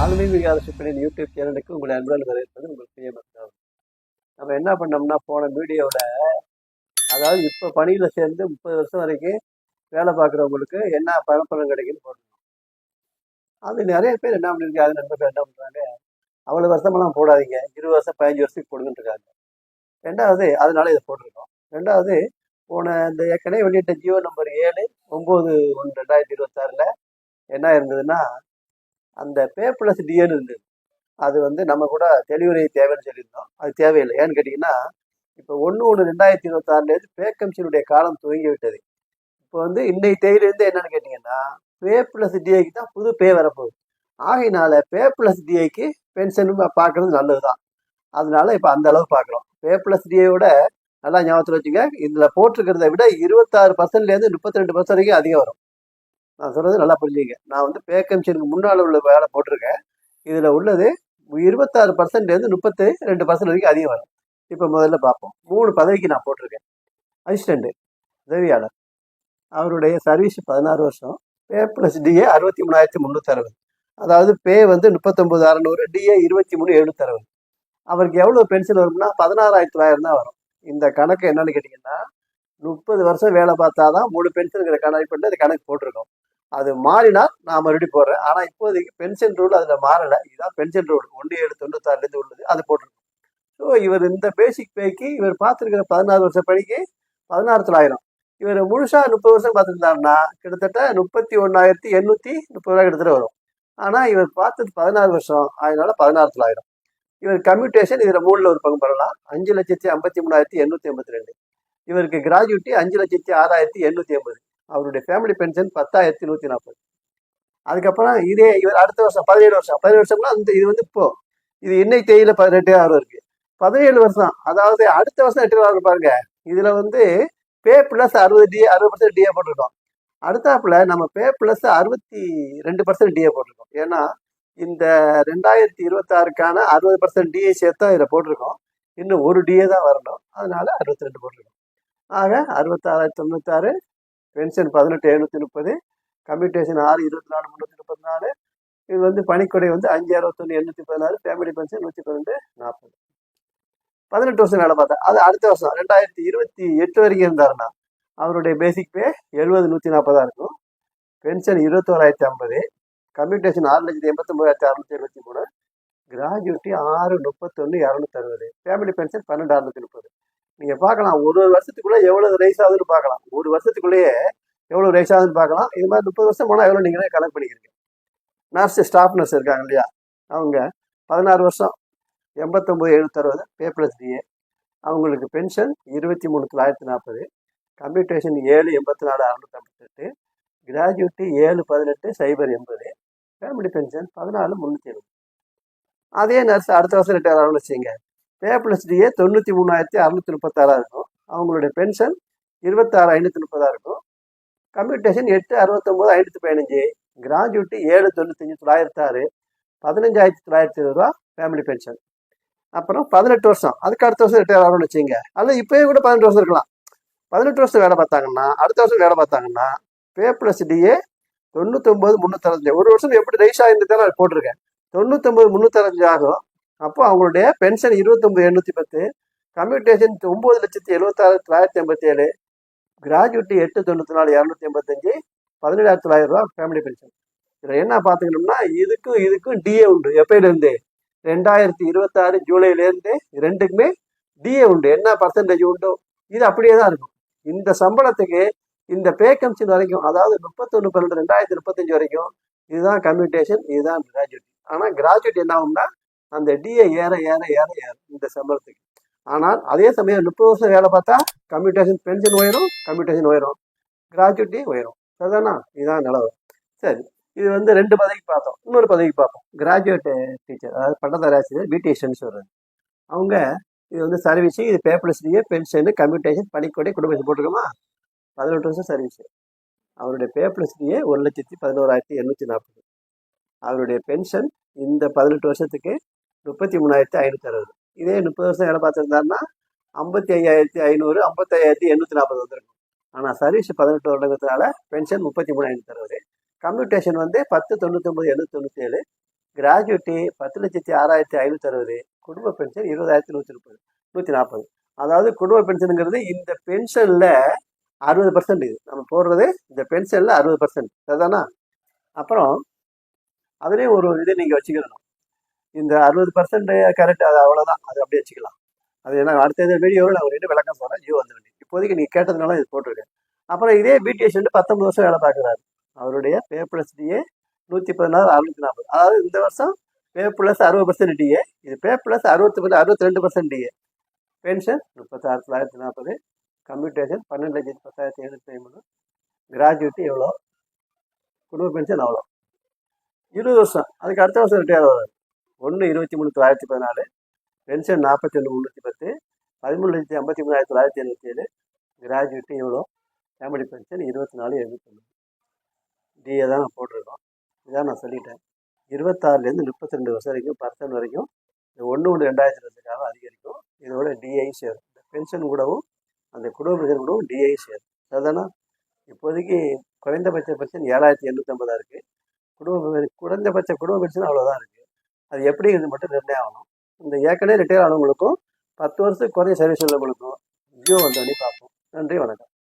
ஆன்மீக ஆலோசனையின் யூடியூப் சேனலுக்கு உங்களை அன்புடன் வரவேற்பது உங்களுக்கு பிரியமற்றாகும். நம்ம என்ன பண்ணோம்னா போன வீடியோவில், அதாவது இப்போ பணியில் சேர்ந்து 30 வருஷம் வரைக்கும் வேலை பார்க்குறவங்களுக்கு என்ன பணப்பலன் கிடைக்குன்னு போடணும். அது நிறைய பேர் என்ன பண்ணியிருக்காங்க, நண்பர்கள் என்ன பண்ணுறாங்க, அவ்வளோ வருஷமெல்லாம் போடாதீங்க, 20 வருஷம் 15 வருஷத்துக்கு போடுங்கன்னு இருக்காங்க. ரெண்டாவது, அதனால இதை போட்டிருக்கோம். ரெண்டாவது, போன இந்த ஏற்கனவே வெளியிட்ட ஜியோ நம்பர் 7/9/2026 என்ன இருந்ததுன்னா, அந்த பே ப்ளஸ் டிஏன்னு இருந்தது. அது நம்ம கூட தெளிவுரை தேவைன்னு சொல்லியிருந்தோம். அது தேவையில்லை. ஏன்னு கேட்டிங்கன்னா, இப்போ 1/1/2026 பே கமிஷனுடைய காலம் துவங்கி விட்டது. இப்போ இன்னைக்கு தேதியிலேருந்து என்னன்னு கேட்டிங்கன்னா, பே ப்ளஸ் டிஏக்கு தான் புது பே வரப்போகுது. ஆகையினால பே ப்ளஸ் டிஏக்கு பென்ஷன் பார்க்கறது நல்லது தான். அதனால இப்போ அந்த அளவு பார்க்குறோம். பே ப்ளஸ் டிஏயோட நல்லா ஞாபகத்தில் வச்சுங்க, இதில் போட்டிருக்கிறத விட 26%லேருந்து 32% வரைக்கும் அதிகம் வரும். நான் சொல்கிறது நல்லா புரிஞ்சுங்க. நான் பே கமிஷனுக்கு முன்னால் உள்ள வேலை போட்டிருக்கேன். இதில் உள்ளது 26%லேருந்து 32% வரைக்கும் அதிகம் வரும். இப்போ முதல்ல பார்ப்போம். 3 பதவிக்கு நான் போட்டிருக்கேன். அசிஸ்டண்ட்டு, உதவியாளர், அவருடைய சர்வீஸ் 16 வருஷம். Pay plus DA 63,360. அதாவது பே 39,600, டிஏ 23,760. அவருக்கு எவ்வளோ பென்ஷன் வரும்னா 16,900 தான் வரும். இந்த கணக்கு என்னன்னு கேட்டிங்கன்னா, 30 வருஷம் வேலை பார்த்தா தான் முழு பென்ஷனுங்கிற கணக்கு பண்ணி அது கணக்கு போட்டிருக்கோம். அது மாறினால் நான் மறுபடியும் போடுறேன். ஆனால் இப்போதைக்கு பென்ஷன் ரூல் அதில் மாறலை. இதுதான் பென்ஷன் ரூல் 1/7/96 உள்ளது, அது போட்டிருக்கோம். ஸோ இவர் இந்த பேசிக் பேக்கு இவர் பார்த்துருக்கிற 16 வருஷம் பணிக்கு 16,900. இவர் முழுசாக 30 வருஷம் பார்த்துருந்தாருன்னா கிட்டத்தட்ட 31,830 கிட்டத்தட்ட வரும். ஆனால் இவர் பார்த்தது 16 வருஷம், அதனால 16,900. இவர் கம்யூட்டேஷன் இதில் 3ல் ஒரு பங்கு பெறலாம். 5,53,882. இவருக்கு கிராஜுவிட்டி 5,06,880. அவருடைய ஃபேமிலி பென்ஷன் 10,140. அதுக்கப்புறம் இதே இவர் அடுத்த வருஷம் 17 வருஷம் 17 வருஷம்னா இது இப்போ இது இன்னைக்கு தேதியில 18,000 இருக்கு. 17 வருஷம், அதாவது அடுத்த வருஷம் 8,000 பாருங்க. இதுல பே பிளஸ் 60% டிஏ போட்டிருக்கோம். அடுத்தாப்புல நம்ம பே பிளஸ் 62% டிஏ போட்டிருக்கோம். ஏன்னா இந்த 2026க்கான 60% டிஏ சேர்த்தா இதில் போட்டிருக்கோம். இன்னும் ஒரு டிஏ தான் வரணும், அதனால 62 போட்டிருக்கோம். ஆக 66,996, பென்ஷன் 18,730, கம்யூட்டேஷன் 6,24,334. இது பணிக்கொடை 5,61,816, ஃபேமிலி பென்ஷன் 112,40. 18 வருஷம் வேலை பார்த்தா அது அடுத்த வருஷம் 2028 வரைக்கும் இருந்தாருன்னா அவருடைய பேசிக் பே 70,140 இருக்கும். Pension 21,050, commutation 6,89,673, gratuity 6,31,260, family pension 12,630. நீங்கள் பார்க்கலாம், ஒரு வருஷத்துக்குள்ளே எவ்வளோ ரைஸ் ஆகுதுன்னு பார்க்கலாம். ஒரு வருஷத்துக்குள்ளேயே எவ்வளோ ரைஸ் ஆகுதுன்னு பார்க்கலாம். இது மாதிரி 30 வருஷம் போனால் எவ்வளோ நீங்களே கணக்கு பண்ணிக்கிறீங்க. நர்ஸு, ஸ்டாஃப் நர்ஸ் இருக்காங்க இல்லையா, அவங்க 16 வருஷம் 89,760 பே ப்ளஸ் டிஏ. அவங்களுக்கு pension 23,940, commutation 7,84,658, gratuity 7,18,080, family pension 14,370. அதே நர்ஸ் அடுத்த வருஷம் ரிட்டையர் ஆகணும்னு வச்சுங்க, பே ப்ளஸ் டிஏ 93,636 இருக்கும். அவங்களுடைய பென்ஷன் 26,530 இருக்கும். கம்யூட்டேஷன் 8,69,515, கிராஜுவிட்டி 7,95,906, 15,920 ரூபா ஃபேமிலி பென்ஷன். அப்புறம் 18 வருஷம், அதுக்கு அடுத்த வருஷம் ரிட்டையர் ஆகணும்னு வச்சுங்க, அல்ல இப்போயே கூட 18 வருஷம் இருக்கலாம். 18 வருஷம் வேலை பார்த்தாங்கன்னா, அடுத்த வருஷம் வேலை பார்த்தாங்கன்னா பே ப்ளஸ் டிஏ 99,365. ஒரு வருஷம் எப்படி ரைஸ் ஆகிருந்தாலும் அது போட்டிருக்கேன். 99,365 ஆகும். அப்போ அவங்களுடைய பென்ஷன் 29,810, கம்யூட்டேஷன் 9,76,987, கிராஜுவிட்டி 8,94,285, 17,900 ரூபா ஃபேமிலி பென்ஷன். இதில் என்ன பார்த்துக்கணும்னா, இதுக்கும் டிஏ உண்டு. எப்பயிலேருந்து 2026 ஜூலைலேருந்து ரெண்டுக்குமே டிஏ உண்டு. என்ன பர்சன்டேஜ் உண்டோ இது அப்படியே தான் இருக்கும். இந்த சம்பளத்துக்கு இந்த பே கமிஷன் வரைக்கும், அதாவது 31/12/2025 வரைக்கும் இதுதான் கம்யூட்டேஷன், இதுதான் கிராஜுவிட்டி. ஆனால் கிராஜுவிட்டி என்ன ஆகும்னா அந்த டிஏ ஏற ஏற ஏற ஏறும் இந்த சம்பளத்துக்கு. ஆனால் அதே சமயம் 30 வருஷம் வேலை பார்த்தா கம்யூட்டேஷன் பென்ஷன் உயரும், கம்யூட்டேஷன் உயரும், கிராஜுவிட்டி உயரும். சரிதானா? இதுதான் நிலவு. சரி, இது 2 பதவிக்கு பார்த்தோம். இன்னொரு பதவிக்கு பார்ப்போம். கிராஜுவேட் டீச்சர், அதாவது பட்டதாரி ஆசிரியர், பிடிஎஸ்ன்னு சொல்கிறது. அவங்க இது சர்வீஸ், இது pay plus DA, pension, commutation, பணிக்கொடை, குடும்பம் போட்டிருக்கோமா. 18 வருஷம் சர்வீஸ். அவருடைய பே ப்ளஸ் டிஏ 1,11,840. அவருடைய பென்ஷன் இந்த 18 வருஷத்துக்கு 33,560. இதே 30 வருஷம் வேலை பார்த்துருந்தாருன்னா 55,500, 55,840 வந்துருக்கும். ஆனால் சர்வீஸ் 18 வருடங்கிறதுனால பென்ஷன் 33,560. கம்யூட்டேஷன் 10,99,797, கிராஜுவிட்டி 10,06,560, குடும்ப பென்ஷன் 20,130, 140. அதாவது குடும்ப பென்ஷனுங்கிறது இந்த பென்ஷன்ல 60%. இது நம்ம போடுறது இந்த பென்ஷன்ல 60%. சரிதானா? அப்புறம் அதுலேயும் ஒரு இது நீங்கள் வச்சுக்கணும். இந்த 60% கரெக்ட், அது அவ்வளோதான், அது அப்படியே வச்சுக்கலாம். அது என்ன அடுத்த வீடியோவில் நான் ஒரு விளக்கம் சொல்கிறேன். ஜியோ வந்து இப்போதைக்கு நீங்கள் கேட்டதுனால இது போட்டிருக்கேன். அப்புறம் இதே பிடிஎஸ் 19 வருஷம் வேலை பார்க்குறாரு. அவருடைய பே ப்ளஸ் டிஏ 116, 640. அதாவது இந்த வருஷம் பே ப்ளஸ் 60% டிஏ, இது pay plus 62% DA. Pension 36,940, commutation 12,10,750, gratuity எவ்வளோ, குடும்ப பென்ஷன் அவ்வளோ. 20 வருஷம், அதுக்கு அடுத்த வருஷம் ரிட்டையர் ஆகிறார். 1/23/2014, பென்ஷன் 41,310, 13,53,977, கிராஜுவிட்டி எவ்வளோ, ஃபேமிலி பென்ஷன் 24,790. டிஏ தான் நான் போட்டிருக்கோம். இதான் நான் சொல்லிட்டேன். 26லேருந்து 32 வருஷம் வரைக்கும் பர்சன்ட் வரைக்கும் 1/1/2020 அதிகரிக்கும். இதோட டிஐ சேரும். இந்த பென்ஷன் கூடவும் அந்த குடும்ப பென்ஷன் கூடவும் டிஐ சேரும். அதுதானா? இப்போதைக்கு குறைந்தபட்ச பென்ஷன் 7,850 இருக்குது. குறைந்தபட்ச குடும்ப பென்ஷன் அவ்வளோதான் இருக்குது. அது எப்படிங்கிறது மட்டும் நிர்ணயம் ஆகணும். இந்த ஏற்கனவே ரிட்டையர் ஆனவங்களுக்கும் 10 வருஷத்துக்கு குறைய சர்வீஸ் உள்ளவங்களுக்கும் ஜியோ வந்தோடனே பார்ப்போம். நன்றி, வணக்கம்.